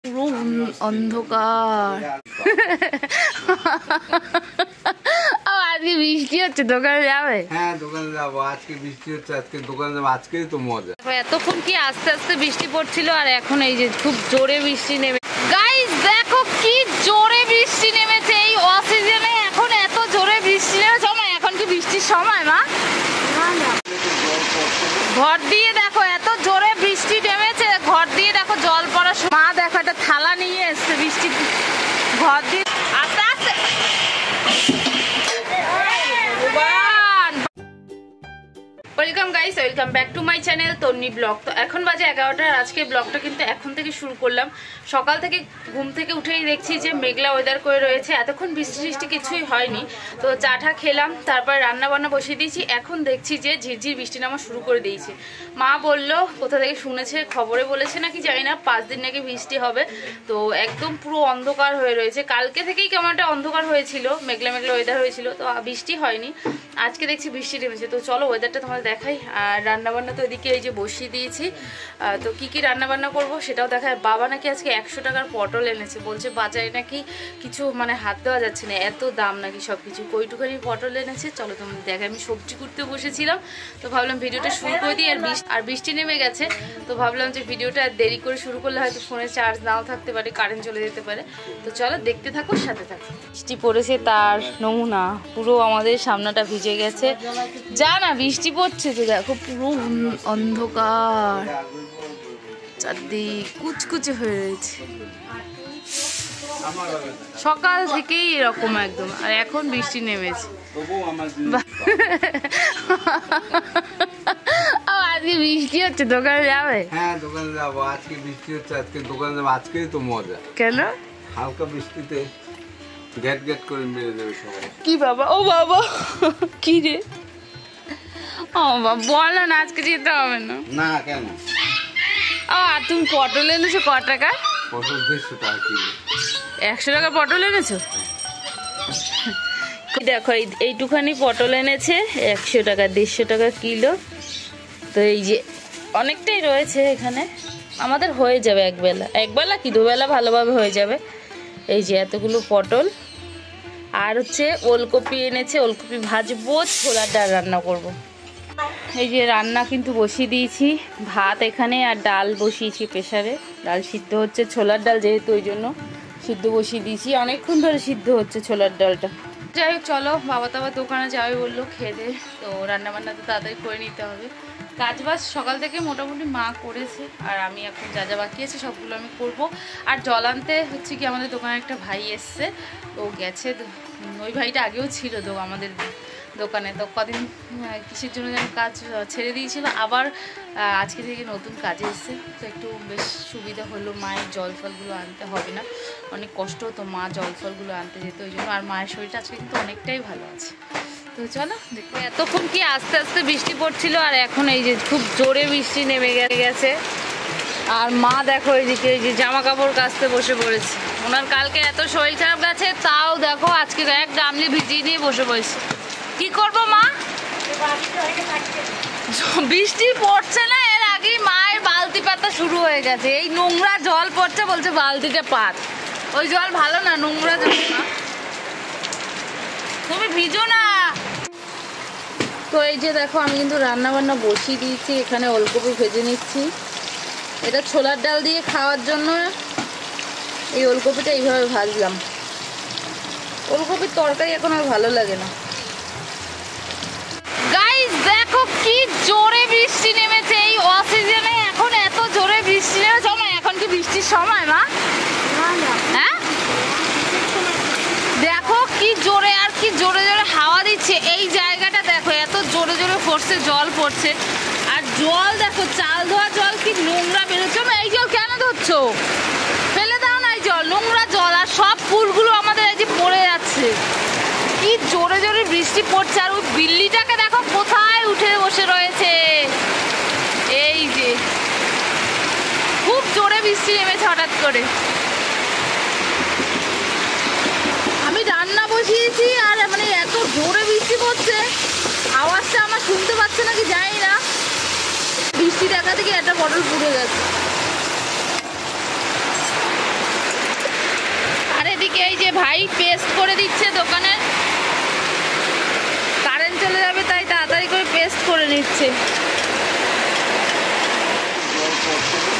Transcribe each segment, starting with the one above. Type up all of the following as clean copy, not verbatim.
পুরো অন্ধকার। আজকে বৃষ্টি হচ্ছে, দোকানে যাবে? হ্যাঁ দোকানে যাবো, আজকে বৃষ্টি হচ্ছে, আজকে দোকানে যাবো, আজকেই তো মজা। এতক্ষণ কি আস্তে আস্তে বৃষ্টি পড়ছিল, আর এখন এই যে খুব জোরে বৃষ্টি নেমে। গাইস দেখো কি জোরে বৃষ্টি নেমেছে এই অসিজনে, এখন এত জোরে বৃষ্টি নেমেছে। মা এখন কি বৃষ্টির সময়? মা ঘর দিয়ে দেখো এত জোরে বৃষ্টি নেমেছে, ঘর দিয়ে দেখো জল পড়া। মা দেখো একটা থালা নিয়ে এসছে বৃষ্টি ঘর দিয়ে। আস্তে আস্তে welcome guys, welcome back to my channel Tonni blog. তো এখন বাজে 11টা। আজকে ব্লগটা কিন্তু এখন থেকে শুরু করলাম। সকাল থেকে ঘুম থেকে উঠেই দেখছি যে মেঘলা ওয়েদার করে রয়েছে, এতক্ষণ বৃষ্টি বৃষ্টি কিছুই হয়নি। তো চাটা খেলাম, তারপর রান্না বান্না বসিয়ে দিয়েছি। এখন দেখছি যে ঝিরঝির বৃষ্টি নামা শুরু করে দিয়েছে। মা বললো কোথা থেকে শুনেছে, খবরে বলেছে নাকি জানি না, 5 দিন নাকি বৃষ্টি হবে। তো একদম পুরো অন্ধকার হয়ে রয়েছে। কালকে থেকেই কেমন একটা অন্ধকার হয়েছিল, মেঘলা মেঘলা ওয়েদার হয়েছিল, তো বৃষ্টি হয়নি। আজকে দেখছি বৃষ্টি নেমেছে। তো চলো ওয়েদারটা তোমাদের দেখাই। আর রান্নাবান্না তো এদিকে এই যে বসিয়ে দিয়েছি। তো কি কি রান্নাবান্না করবো সেটাও দেখায়। বাবা নাকি আজকে 100 টাকার পটল এনেছে, বলছে বাজারে নাকি কিছু মানে হাত দেওয়া যাচ্ছে না, এত দাম নাকি সব কিছু। কইটুখানি পটল এনেছে, চলো তোমাদের দেখায়। আমি সবজি করতে বসেছিলাম, তো ভাবলাম ভিডিওটা শুরু করে দিই। আর বৃষ্টি নেমে গেছে, তো ভাবলাম যে ভিডিওটা দেরি করে শুরু করলে হয়তো ফোনে চার্জ নাও থাকতে পারে, কারেন্ট চলে যেতে পারে। তো চলো দেখতে থাকো, সাথে থাকো। বৃষ্টি পড়েছে তার নমুনা, পুরো আমাদের সামনাটা ভিজে গেছে। যা না বৃষ্টি পড়ছে তো দেখো, পুরো অন্ধকার, চারদিক কুচকুচে হয়ে রয়েছে। সকাল থেকেই এরকম একদম, আর এখন বৃষ্টি নেমেছে। আজকে বৃষ্টি হচ্ছে, দোকানে যাবে? হ্যাঁ দোকানে যাবো, আজকে বৃষ্টি হচ্ছে, আজকে দোকানে যাবো, আজকেই তো মজা। কেন? হালকা বৃষ্টিতে গ্যাট গ্যাট করে মেরে দেবে সবাই। কি বাবা? ও বাবা, কি রে? ও বাবা বলো না, আজকে যেতে হবে না। না কেন? আর তুমি পটল এনেছো ক টাকা? পটল 150 টাকা কিলো। 100 টাকা পটল এনেছো? দেখো এইটুখানি পটল এনেছে 100 টাকা, 150 টাকা কিলো। তো এই যে অনেকটাই রয়েছে এখানে, আমাদের হয়ে যাবে একবেলা কি দুবেলা ভালোভাবে হয়ে যাবে। এই যে এতগুলো পটল, আর হচ্ছে ওলকপি এনেছে, ওলকপি ভাজবো, ছোলার ডাল রান্না করব। এই যে রান্না কিন্তু বসিয়ে দিয়েছি, ভাত এখানে আর ডাল বসিয়েছি প্রেসারে। ডাল সিদ্ধ হচ্ছে, ছোলার ডাল যেহেতু ওই জন্য সিদ্ধ বসিয়ে দিয়েছি। অনেকক্ষণ ধরে সিদ্ধ হচ্ছে ছোলার ডালটা। যাই হোক চলো, বাবা তো আবার দোকানে যাবে বললো, খেয়ে। তো রান্নাবান্না তো তাড়াতাড়ি করে নিতে হবে। কাজবাজ সকাল থেকে মোটামুটি মা করেছে, আর আমি এখন যা যা বাকি আছে সবগুলো আমি করব। আর জল আনতে হচ্ছে কি, আমাদের দোকানে একটা ভাই এসছে, তো গেছে। ওই ভাইটা আগেও ছিল তো আমাদের দোকানে, তো কদিন কিসের জন্য যেন কাজ ছেড়ে দিয়েছিল, আবার আজকে থেকে নতুন কাজে এসছে। তো একটু বেশ সুবিধা হলো, মায়ের জল ফলগুলো আনতে হবে না। অনেক কষ্ট হতো মা জল ফলগুলো আনতে যেত, ওই জন্য। আর মায়ের শরীরটা আজকে কিন্তু অনেকটাই ভালো আছে। তো চলো দেখো। এতক্ষণ কি আস্তে আস্তে বৃষ্টি পড়ছিল, আর এখন এই যে খুব জোরে বৃষ্টি নেমে গেছে। আর মা দেখো এইদিকে এই যে জামা কাপড় কাচতে বসে পড়েছে। ওনার কালকে এত শরীর খারাপ গেছে, তাও দেখো আজকে এক গামলি ভিজিয়ে নিয়ে বসে পড়েছে। কি করবো মা? বৃষ্টি পড়ছে না, এর আগেই মায়ের বালতি পাতা শুরু হয়ে গেছে। এই নোংরা জল পড়ছে, বলছে বালতিটা পাত। ওই জল ভালো না, নোংরা জল না, তুমি ভিজো না। তো এই যে দেখো, আমি কিন্তু রান্না বান্না বসিয়ে দিয়েছি। এখানে ওলকপি ভেজে নিচ্ছি, এটা ছোলার ডাল দিয়ে খাওয়ার জন্য এই ওলকপিটা এইভাবে ভাজলাম। ওলকপির তরকারি এখন আর ভালো লাগে না। গাইস দেখো কি জোরে বৃষ্টি নেমেছে এই অসিজনে, এখন এত জোরে বৃষ্টি নেমেছে। মা এখন কি বৃষ্টির সময়? মা হ্যাঁ দেখো কি জোরে, আর কি জোরে জোরে হাওয়া দিচ্ছে। এই জায়গাটা দেখো এত জোরে জোরে পড়ছে, জল পড়ছে। আর জল দেখো, চাল ধোয়া জল কি নোংরা বেরোচ্ছে। এই জল কেন ধরছো? ফেলে দাও না, এই জল নোংরা জল। আর সব ফুলগুলো আমাদের এই যে পড়ে যাচ্ছে। কি জোরে জোরে বৃষ্টি পড়ছে। আর ওই বিল্লিটাকে দেখো কোথায় উঠে বসে রয়েছে। এই যে খুব জোরে বৃষ্টি নেমেছে হঠাৎ করে। আমি রান্না বসিয়েছি, আর মানে এত জোরে বৃষ্টি পড়ছে, আওয়াজটা আমার শুনতে পাচ্ছে নাকি জানি না। বৃষ্টি দেখা থেকে একটা বটল পুড়ে গেছে। যে ভাই পেস্ট করে দিচ্ছে দোকানের, কারেন্ট চলে যাবে তাই তাড়াতাড়ি করে পেস্ট করে নিচ্ছে।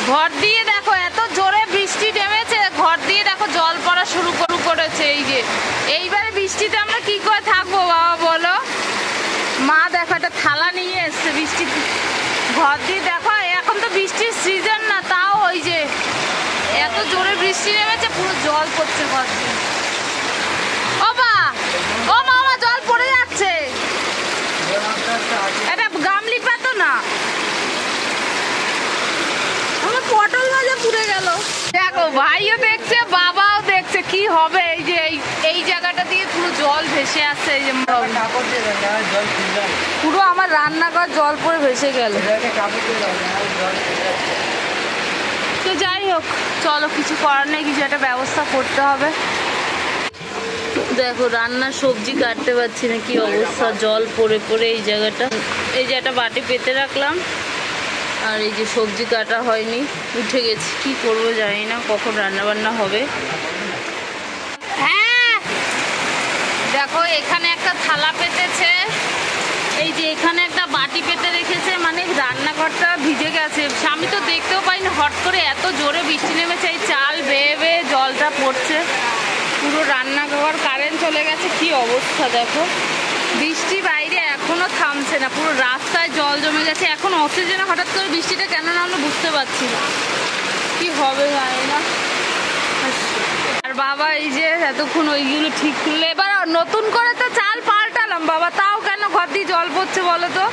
ঘর দিয়ে দেখো এত জোরে বৃষ্টি নেমেছে, ঘর দিয়ে দেখো জল পড়া শুরু করেছে। এই যে এইবারে বৃষ্টিতে আমরা কি করে থাকবো বাবা বলো? মা দেখো একটা থালা নিয়ে এসছে, বৃষ্টি ঘর দিয়ে দেখো, এখন তো বৃষ্টির সিজন না, তাও ওই যে এত জোরে বৃষ্টি নেমেছে, পুরো জল পড়ছে ঘর দিয়ে। ও মামা জল পড়ে যাচ্ছে, এটা গামলি পাতো না, আমার পটল ভাজা পুড়ে গেল। দেখো ভাইও দেখছে বাবাও দেখছে, কি হবে? এই যে এই জায়গাটা দিয়ে পুরো জল ভেসে আসছে, এই যে পুরো আমার রান্নাঘর জল পড়ে ভেসে গেল। তো যাই হোক, চলো কিছু করার নেই, কিছু একটা ব্যবস্থা করতে হবে। দেখো রান্নার সবজি কাটতে পারছি না, কি অবস্থা, জল পড়ে পড়ে এই জায়গাটা। এই যে একটা বাটি পেতে রাখলাম, আর এই যে সবজি কাটা হয়নি, উঠে গেছি, কি করবো জানি না, কখন রান্না বান্না হবে। হ্যাঁ দেখো এখানে একটা থালা পেতেছে, এই যে এখানে একটা বাটি পেতে রেখেছে, মানে রান্নাঘরটা ভিজে গেছে। আমি তো দেখতেও পাইনি, হট করে এত জোরে বৃষ্টি নেমেছে, এই চাল বেয়ে বেয়ে জলটা পড়ছে পুরো রান্নাঘর। কারেন্ট চলে গেছে, কি অবস্থা দেখো, বৃষ্টি বাইরে এখনো থামছে না, পুরো রাস্তায় জল জমে গেছে। এখন অক্সিজেনে হঠাৎ করে বৃষ্টিটা কেন নামলো বুঝতে পারছি না, কি হবে জানি না। আর বাবা এই যে এতক্ষণ ওইগুলো ঠিক করলে, এবার নতুন করে তো চাল পাল্টালাম বাবা, তাও কেন ঘর দিয়ে জল পড়ছে বলো তো?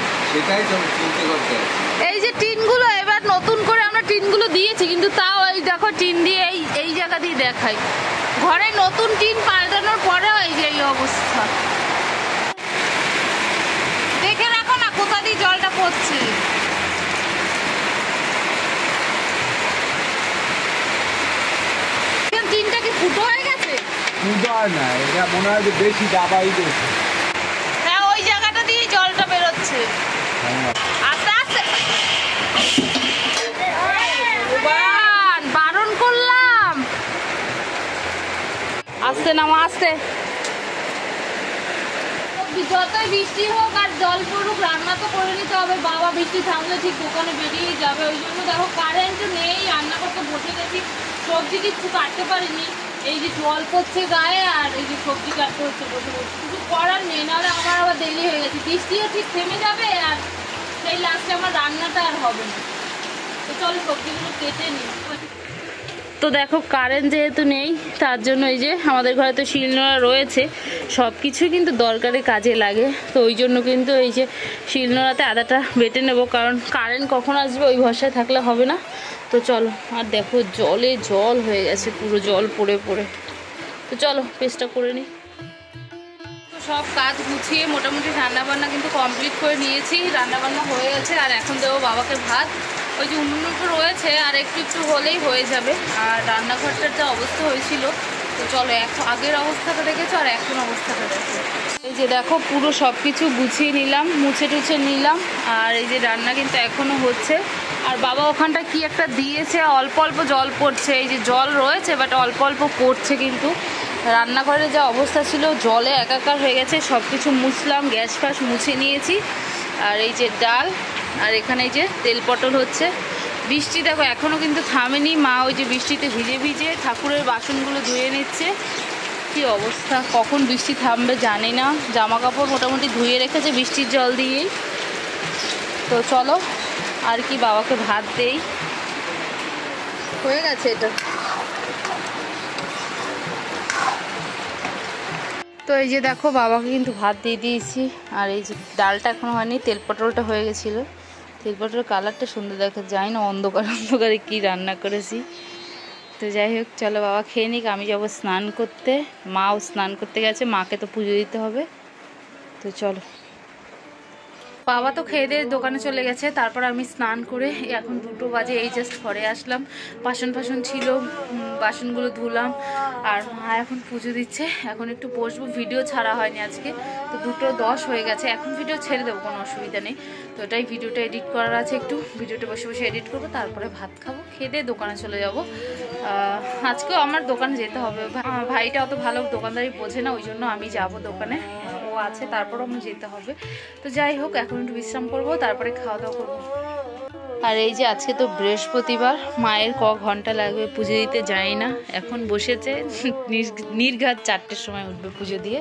এই যে টিনগুলো এবার নতুন করে আমরা টিনগুলো দিয়েছি, কিন্তু তাও এই দেখো টিন দিয়ে এই জায়গা দিয়ে দেখাই, ঘরে নতুন টিন পাল্টানোর পরেও এই যে এই অবস্থা। দেখে রাখো না কোথা দিয়ে জলটা পড়ছে। টিনটা কি ফুটো হয়ে গেছে? না, এটা মনে হয় যে বেশি দাবাই দিয়েছে। হ্যাঁ ওই জায়গাটা দিয়ে জলটা বেরোচ্ছে। আস্তে আস্তে বারণ করলাম, আস্তে নামা আস্তে। যতই বৃষ্টি হোক আর জল পড়ুক, রান্না তো করে নিতে হবে। বাবা বৃষ্টি থামলে ঠিক দোকানে বেরিয়ে যাবে, ওই জন্য দেখো কারেন্টও নেই, রান্না করতে বসে গেছি, সবজি কিছু কাটতে পারিনি, এই যে জল পড়ছে গায়ে, আর এই যে সবজি কাটতে হচ্ছে বসে বসে, কিছু করার নেই, নাহলে আমার আবার দেরি হয়ে গেছে। বৃষ্টিও ঠিক থেমে যাবে, আর সেই লাস্টে আমার রান্নাটা আর হবে না। তো চলো সবজিগুলো কেটে নিই। তো দেখো কারেন্ট যেহেতু নেই, তার জন্য এই যে আমাদের ঘরে তো শিলনোড়া রয়েছে, সব কিছুই কিন্তু দরকারে কাজে লাগে। তো ওই জন্য কিন্তু এই যে শিলনোড়াতে আদাটা বেটে নেব, কারণ কারেন্ট কখন আসবে ওই ভরসায় থাকলে হবে না। তো চলো, আর দেখো জলে জল হয়ে গেছে, পুরো জল পড়ে পড়ে। তো চলো পেস্টটা করে নিই। তো সব কাজ গুছিয়ে মোটামুটি রান্নাবান্না কিন্তু কমপ্লিট করে নিয়েছি, রান্নাবান্না হয়ে গেছে। আর এখন দেবো বাবাকে ভাত, ওই যে উনুনটা রয়েছে, আর একটু একটু হলেই হয়ে যাবে। আর রান্নাঘরটার যা অবস্থা হয়েছিল, তো চলো এখন আগের অবস্থাটা দেখেছো আর এখন অবস্থাটা দেখো। এই যে দেখো পুরো সব কিছু গুছিয়ে নিলাম, মুছে টুছে নিলাম, আর এই যে রান্না কিন্তু এখনও হচ্ছে। আর বাবা ওখানটা কি একটা দিয়েছে, অল্প অল্প জল পড়ছে, এই যে জল রয়েছে বাট অল্প অল্প পড়ছে, কিন্তু রান্নাঘরে যা অবস্থা ছিল জলে একাকার হয়ে গেছে। সব কিছু মুছলাম, গ্যাস ফ্যাস মুছে নিয়েছি। আর এই যে ডাল, আর এখানে এই যে তেল পটল হচ্ছে। বৃষ্টি দেখো এখনও কিন্তু থামেনি, মা ওই যে বৃষ্টিতে ভিজে ভিজে ঠাকুরের বাসনগুলো ধুয়ে নিচ্ছে। কি অবস্থা, কখন বৃষ্টি থামবে জানি না। জামা কাপড় মোটামুটি ধুয়ে রেখেছে বৃষ্টির জল দিয়েই। তো চলো আর কি বাবাকে ভাত দেই, হয়ে গেছে এটা। তো এই যে দেখো বাবাকে কিন্তু ভাত দিয়ে দিয়েছি। আর এই যে ডালটা এখনো হয়নি, তেল পটলটা হয়ে গেছিলো। তেল পটলের কালারটা সুন্দর দেখা যায় না, অন্ধকার অন্ধকারে কি রান্না করেছি। তো যাই হোক চলো বাবা খেয়ে নিক, আমি যাবো স্নান করতে, মাও স্নান করতে গেছে, মাকে তো পুজো দিতে হবে। তো চলো, বাবা তো খেয়ে দিয়ে দোকানে চলে গেছে, তারপর আমি স্নান করে এখন 2টো বাজে, এই জাস্ট ঘরে আসলাম। বাসন ছিল, বাসনগুলো ধুলাম। আর মা এখন পুজো দিচ্ছে, এখন একটু বসবো, ভিডিও ছাড়া হয়নি আজকে, তো 2:10 হয়ে গেছে, এখন ভিডিও ছেড়ে দেবো, কোনো অসুবিধা নেই। তো এটাই ভিডিওটা এডিট করার আছে, একটু ভিডিওটা বসে বসে এডিট করবো, তারপরে ভাত খাবো, খেয়ে দিয়ে দোকানে চলে যাব। আজকেও আমার দোকানে যেতে হবে। ভাইটা অত ভালো দোকানদারি বোঝে না, ওই জন্য আমি যাব দোকানে, ও আছে, তারপরও আমি যেতে হবে। তো যাই হোক, এখন একটু বিশ্রাম করবো, তারপরে খাওয়া দাওয়া করবো। আর এই যে আজকে তো বৃহস্পতিবার, মায়ের ঘন্টা লাগবে পুজো দিতে, যাই না। এখন বসেছে, নির্ঘাত 4টের সময় উঠবে পুজো দিয়ে,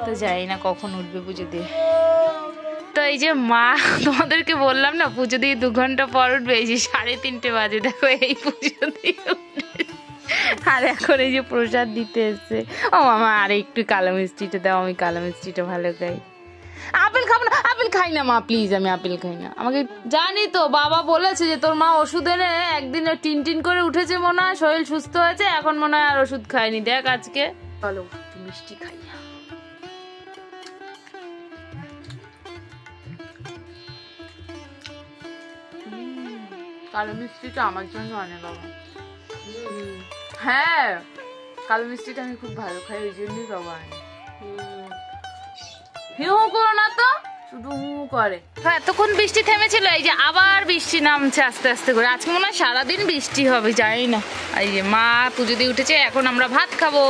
তো যাই না কখন উঠবে পুজো দিয়ে। তো এই যে মা, তোমাদেরকে বললাম না পুজো দিয়ে 2 ঘন্টা পর উঠবে, এই যে 3:30 বাজে, দেখো এই পুজো দিয়ে আর এখন এই যে প্রসাদ দিতে এসছে। ও মামা আরে একটু কালো মিষ্টিটা দাও, আমি কালো মিষ্টিটা ভালো খাই। আপেল খাবো না, আপেল খাই না মা, প্লিজ, আমি আপেল খাই না। আমাকে জানি তো, বাবা বলেছে যে তোর মা ওষুধ এনে একদিনে টিন করে উঠেছে, মনে হয় শরীর সুস্থ হয়েছে, এখন মনে হয় আর ওষুধ খায়নি। দেখ আজকে চলো মিষ্টি খাই। কালো মিষ্টিটা আমার জন্য আনে বাবা। হ্যাঁ, কালো মিষ্টিটা আমি খুব ভালো খাই, ওই জন্যই বাবা আনে। হিউ করো না তো, শুধু হু করে। এতক্ষণ বৃষ্টি থেমেছিল, এই যে আবার বৃষ্টি নামছে আস্তে আস্তে করে। আজকে মনে হয় সারাদিন বৃষ্টি হবে, জানি না। এই যে মা পুজো দিয়ে উঠেছে, এখন আমরা ভাত খাবো।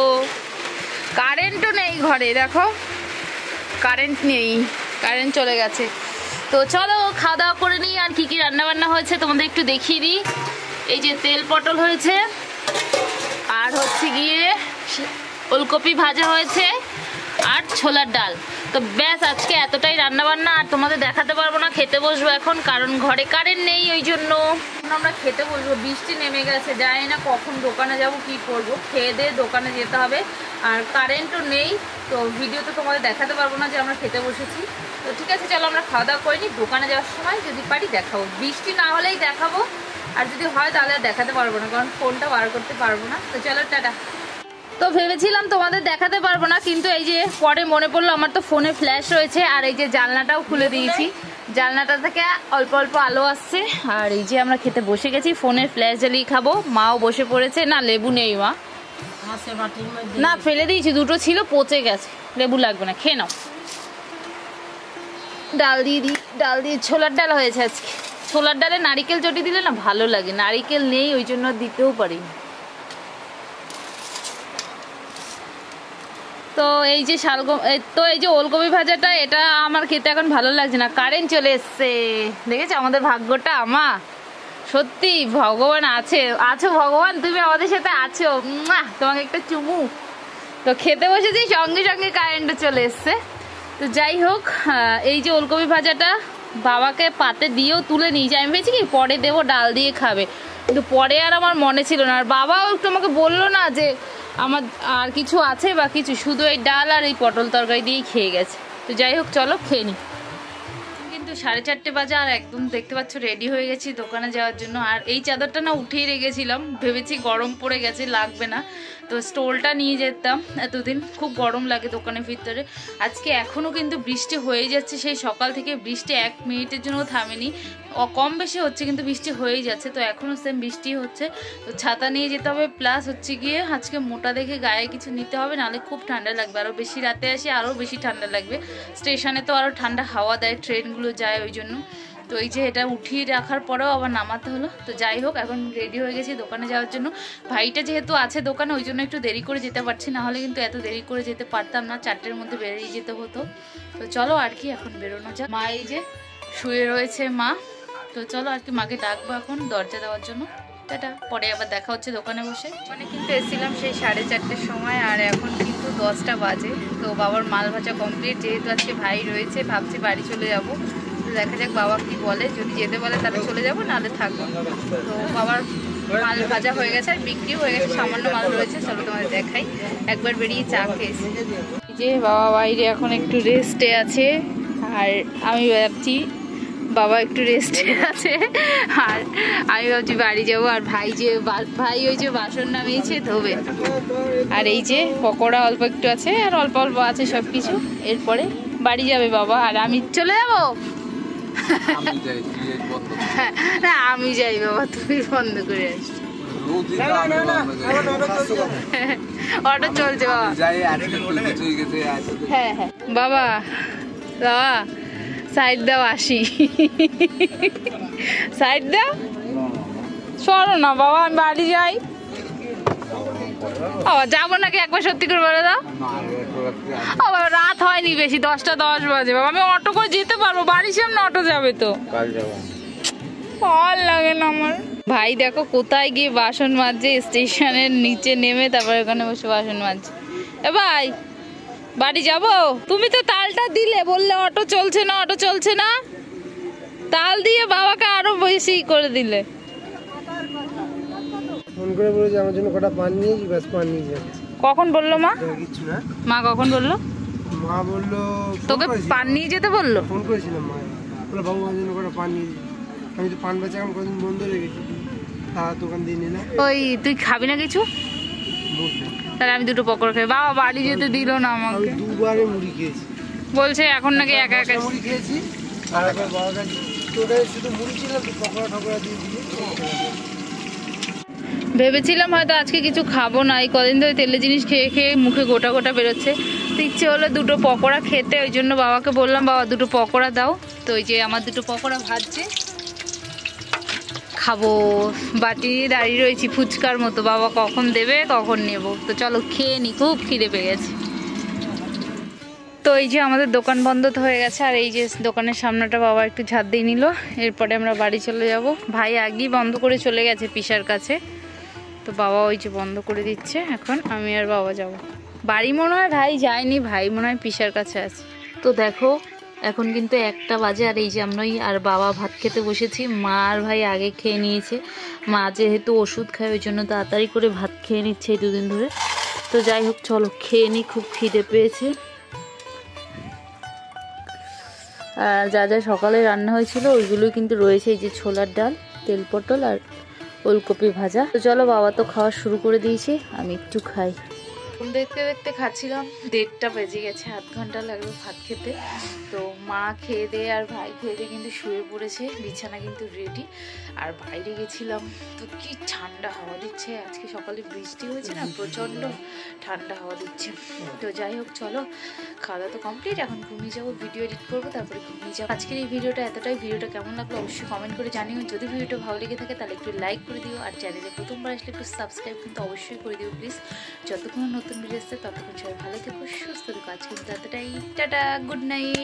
কারেন্টও নেই ঘরে, দেখো কারেন্ট নেই, কারেন্ট চলে গেছে। তো চলো খাওয়া দাওয়া করে নিই। আর কি কি রান্না বান্না হয়েছে তোমাদের একটু দেখিয়ে দিই। এই যে তেল পটল হয়েছে, আর হচ্ছে গিয়ে ওলকপি ভাজা হয়েছে, আর ছোলার ডাল। তো ব্যাস, আজকে এতটাই রান্না বান্না, আর তোমাদের দেখাতে পারবো না। খেতে বসবো এখন, কারণ ঘরে কারেন্ট নেই, ওই জন্য আমরা খেতে বসবো। বৃষ্টি নেমে গেছে, জানি না কখন দোকানে যাব, কি করবো। খেয়ে দিয়ে দোকানে যেতে হবে, আর কারেন্টও নেই, তো ভিডিও তো তোমাদের দেখাতে পারবো না যে আমরা খেতে বসেছি। তো ঠিক আছে, চলো আমরা খাওয়া দাওয়া করে নিই। দোকানে যাওয়ার সময় যদি পারি দেখাবো, বৃষ্টি না হলেই দেখাবো, আর যদি হয় তাহলে আর দেখাতে পারবো না, কারণ ফোনটা বার করতে পারবো না। তো চলো টাটা। তো ভেবেছিলাম তোমাদের দেখাতে পারবো না, কিন্তু এই যে পরে মনে পড়লো আমার তো ফোনে ফ্ল্যাশ রয়েছে, আর এই যে জানলাটাও খুলে দিয়েছি, জানলাটা থেকে অল্প অল্প আলো আসছে। আর এই যে আমরা খেতে বসে গেছি, ফোনের ফ্ল্যাশ জ্বালিয়ে খাবো। মাও বসে পড়েছে। না লেবু নেই মা, না ফেলে দিয়েছি, 2টো ছিল পচে গেছে, লেবু লাগবে না, খেয়ে নাও। ডাল দিয়ে দিই, ডাল দিয়ে ছোলার ডাল হয়েছে আজকে। ছোলার ডালে নারিকেল চটি দিলে না ভালো লাগে, নারিকেল নেই, ওই জন্য দিতেও পারি। তো এই যে তো এই যে ওলকপি ভাজাটা, এটা আমার খেতে এখন ভালো লাগছে না, কারেন্ট চলে এসছে। দেখেছো আমাদের ভাগ্যটা, আমা সত্যি ভগবান আছো ভগবান, তুমি আমাদের সাথে আছো, তোমাকে একটা চুমু। তো খেতে বসেছি, সঙ্গে সঙ্গে কারেন্টও চলে এসছে। তো যাই হোক, এই যে ওলকপি ভাজাটা বাবাকে পাতে দিয়েও তুলে নিয়েছি। আমি ভেবেছি কি পরে দেবো, ডাল দিয়ে খাবে, কিন্তু পরে আর আমার মনে ছিল না। আর বাবাও একটু আমাকে বললো না যে আমার আর কিছু আছে বা কিছু, শুধু এই ডাল আর এই পটল তরকারি দিয়েই খেয়ে গেছে। তো যাই হোক, চলো খেয়ে নিই। কিন্তু 4:30 বাজে, আর একদম দেখতে পাচ্ছ রেডি হয়ে গেছি দোকানে যাওয়ার জন্য। আর এই চাদরটা না উঠিয়ে রেখেছিলাম, ভেবেছি গরম পড়ে গেছে, লাগবে না, তো স্টোলটা নিয়ে যেতাম। এতদিন খুব গরম লাগে দোকানের ভিতরে। আজকে এখনও কিন্তু বৃষ্টি হয়ে যাচ্ছে, সেই সকাল থেকে বৃষ্টি 1 মিনিটের জন্য থামেনি, কম বেশি হচ্ছে কিন্তু বৃষ্টি হয়েই যাচ্ছে। তো এখনও সেম বৃষ্টি হচ্ছে, তো ছাতা নিয়ে যেতে হবে। প্লাস হচ্ছে গিয়ে আজকে মোটা দেখে গায়ে কিছু নিতে হবে, নাহলে খুব ঠান্ডা লাগবে। আরও বেশি রাতে আসে, আরও বেশি ঠান্ডা লাগবে। স্টেশনে তো আরও ঠান্ডা হাওয়া দেয়, ট্রেনগুলো যায়, ওই জন্য। তো এই যে এটা উঠিয়ে রাখার পরেও আবার নামাতে হলো। তো যাই হোক, এখন রেডি হয়ে গেছি দোকানে যাওয়ার জন্য। ভাইটা যেহেতু আছে দোকানে, ওই জন্য একটু দেরি করে যেতে পারছি, না হলে কিন্তু এত দেরি করে যেতে পারতাম না, 4টের মধ্যে বেরিয়ে যেতে হতো। তো চলো আর কি, এখন বেরোনো যাক। মা এই যে শুয়ে রয়েছে মা, তো চলো আর কি মাকে ডাকবো এখন দরজা দেওয়ার জন্য। টাটা, পরে আবার দেখা হচ্ছে দোকানে বসে। মানে কিন্তু এসেছিলাম সেই 4:30 সময়, আর এখন কিন্তু 10টা বাজে। তো বাবার মাল ভাজা কমপ্লিট, যেহেতু আজকে ভাই রয়েছে, ভাবছি বাড়ি চলে যাব। তো দেখা যাক বাবা কি বলে, যদি যেতে বলে তাহলে চলে যাবো, নাহলে থাকবো। তো বাবার মাল ভাজা হয়ে গেছে, আর বিক্রিও হয়ে গেছে, সামান্য মাল রয়েছে। চলো তোমাদের দেখাই। একবার বেরিয়ে চা খেয়েছি। যে বাবা বাইরে এখন একটু রেস্টে আছে, আর আমি ভাবছি বাবা একটু রেস্টে আছে, আর আমি ভাবছি বাড়ি যাবো। আর ভাই ওই যে বাসন নামিয়েছে, ধোবে। আর এই যে পকোড়া অল্প একটু আছে, আর অল্প অল্প আছে সব কিছু। এরপরে বাড়ি যাবে বাবা, আর আমি চলে যাবো। না আমি যাই বাবা, তুমি বন্ধ করে আসছো। অটো চলছে বাবা। হ্যাঁ হ্যাঁ বাবা, বাবা সাইড দাও, আসি। সাইড দাও, সরো না বাবা, আমি বাড়ি যাই। যাবো নাকি একবার সত্যি করে বলে দাও। রাত হয়নি বেশি, 10টা 10 বাজে। বাবা আমি অটো করে যেতে পারবো, বাড়ির সামনে অটো যাবে তো। ভাল লাগে না আমার। ভাই দেখো কোথায় গিয়ে বাসন মাজছে, স্টেশনের নিচে নেমে তারপরে ওখানে বসে বাসন মাজছে। এ ভাই বাড়ি যাবো? তুমি তো তালটা দিলে, বললে অটো চলছে না, অটো চলছে না, তাল দিয়ে বাবাকে আরো বেশি করে দিলে। ফোন করে বলেছে আমার জন্য কটা পান নিয়েছি, ব্যাস পান নিয়ে যাচ্ছে। কখন বললো মা? কিছু না, মা কখন বললো? মা বললো তোকে পান নিয়ে যেতে বললো? ফোন করেছিলাম মা, বলে বাবু আমার জন্য কটা পান নিয়ে। আমি তো পান বেচা এখন কদিন বন্ধ রেখেছি, তার দোকান দিয়ে নিলাম। ওই তুই খাবি না কিছু? তাহলে আমি 2টো পকোড়া খাই। বাবা বাড়ি যেতে দিল না আমাকে। 2বারে মুড়ি খেয়েছি, বলছে এখন নাকি একা একা। মুড়ি খেয়েছি আর একবার বাবার কাছে তোদের শুধু মুড়ি ছিল, পকোড়া টকোড়া দিয়ে দিয়ে ভেবেছিলাম হয়তো আজকে কিছু খাবো না, এই কদিন ধরে তেলের জিনিস খেয়ে খেয়ে মুখে গোটা গোটা বেরোচ্ছে, তো ইচ্ছে হলো 2টো পকোড়া খেতে। ওই জন্য বাবাকে বললাম বাবা 2টো পকোড়া দাও। তো ওই যে আমার 2টো পকোড়া ভাজছে, খাবো। বাটি নিয়ে দাঁড়িয়ে রয়েছি ফুচকার মতো, বাবা কখন দেবে কখন নেব। তো চলো খেয়ে নি, খুব খিদে পেয়ে গেছে। তো এই যে আমাদের দোকান বন্ধ তো হয়ে গেছে, আর এই যে দোকানের সামনেটা বাবা একটু ঝাড় দিয়ে নিল। এরপরে আমরা বাড়ি চলে যাব। ভাই আগেই বন্ধ করে চলে গেছে পিসার কাছে, তো বাবা ওই যে বন্ধ করে দিচ্ছে। এখন আমি আর বাবা যাব বাড়ি। মনে হয় ভাই যায়নি, ভাই মনে হয় পিসার কাছে আছে। তো দেখো এখন কিন্তু 1টা বাজে, আর এই যে আমরাই আর বাবা ভাত খেতে বসেছি। মা আর ভাই আগে খেয়ে নিয়েছে, মা যেহেতু ওষুধ খায় ওই জন্য তাড়াতাড়ি করে ভাত খেয়ে নিচ্ছে এই 2 দিন ধরে। তো যাই হোক চলো খেয়ে নিই, খুব খিদে পেয়েছে। আর যা যা সকালে রান্না হয়েছিল ওইগুলোই কিন্তু রয়েছে, এই যে ছোলার ডাল, তেল পটল আর ওলকপি ভাজা। তো চলো বাবা তো খাওয়া শুরু করে দিয়েছে, আমি একটু খাই। দেখতে দেখতে খাচ্ছিলাম, 1:30টা বেজে গেছে, 1/2 ঘন্টা লাগবে ভাত খেতে। তো মা খেয়ে দিয়ে আর ভাই খেয়ে দিয়ে কিন্তু শুয়ে পড়েছে, বিছানা কিন্তু রেডি। আর বাইরে গেছিলাম তো কি ঠান্ডা হাওয়া দিচ্ছে, আজকে সকালে বৃষ্টি হয়েছে না, প্রচণ্ড ঠান্ডা হাওয়া দিচ্ছে। তো যাই হোক চলো খাওয়া দাওয়া তো কমপ্লিট, এখন ঘুমিয়ে যাবো, ভিডিও এডিট করবো তারপরে ঘুমিয়ে যাবো। আজকের এই ভিডিওটা এতটাই। ভিডিওটা কেমন লাগলো অবশ্যই কমেন্ট করে জানিও। যদি ভিডিওটা ভালো লেগে থাকে তাহলে একটু লাইক করে দিও, আর চ্যানেলে প্রথমবার আসলে একটু সাবস্ক্রাইব কিন্তু অবশ্যই করে দিও প্লিজ। যতক্ষণ নতুন ভিডিও আসছে ততক্ষণ সবাই ভালো থেকো, সুস্থ থেকো। আজকে কিন্তু এতটাই, টাটা, গুড নাইট।